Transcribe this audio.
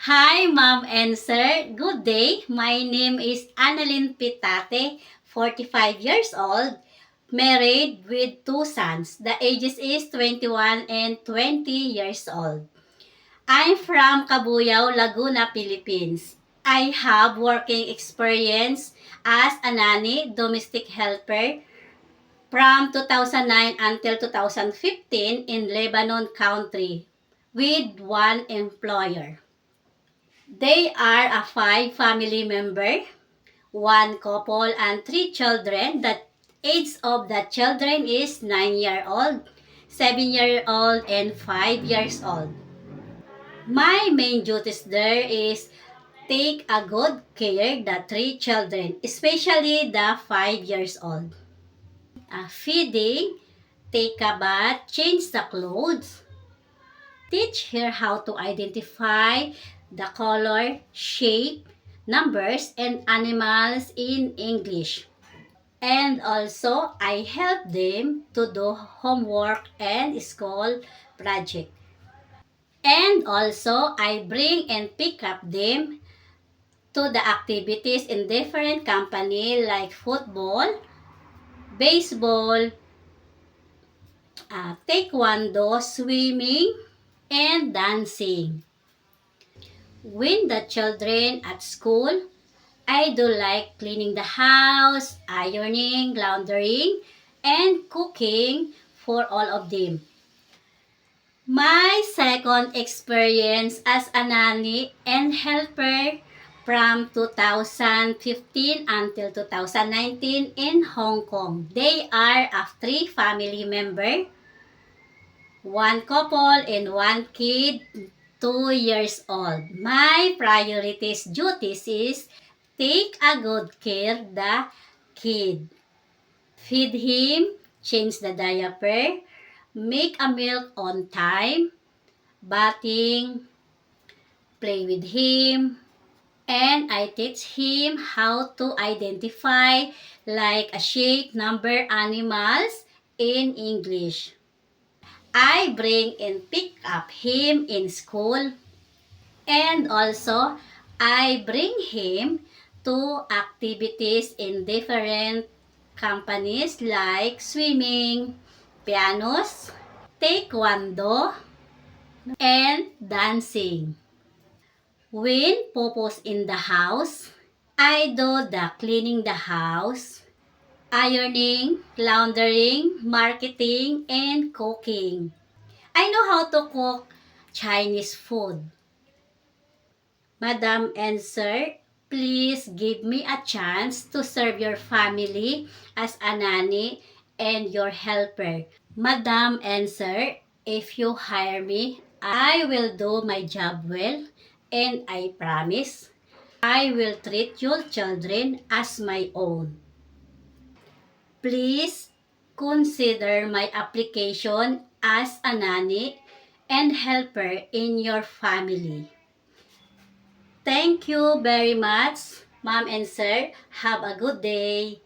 Hi, Ma'am and Sir. Good day. My name is Annalyn Pitate, 45 years old, married with two sons. The ages is 21 and 20 years old. I'm from Cabuyao, Laguna, Philippines. I have working experience as a nanny, domestic helper from 2009 until 2015 in Lebanon country with one employer. They are a five family member, one couple and three children. The age of the children is 9-year-old, 7-year-old, and 5 years old. My main duties there is take a good care the three children, especially the 5 years old. Feeding, take a bath, change the clothes, teach her how to identify the color, shape, numbers, and animals in English. And also, I help them to do homework and school project. And also, I bring and pick up them to the activities in different company like football, baseball, taekwondo, swimming, and dancing. When the children at school, I do like cleaning the house, ironing, laundering, and cooking for all of them. My second experience as a nanny and helper from 2015 until 2019 in Hong Kong. They are a three family member, one couple and one kid, 2 years old. My priorities duties is take a good care the kid. Feed him, change the diaper, make a milk on time, bathing, play with him, and I teach him how to identify like a shape, number, animals in English. I bring and pick up him in school, and also I bring him to activities in different companies like swimming, pianos, taekwondo, and dancing. When Popo's in the house, I do the cleaning the house, ironing, laundering, marketing, and cooking. I know how to cook Chinese food. Madam and Sir, please give me a chance to serve your family as a nanny and your helper. Madam and Sir, if you hire me, I will do my job well, and I promise I will treat your children as my own. Please consider my application as a nanny and helper in your family. Thank you very much, Ma'am and Sir. Have a good day.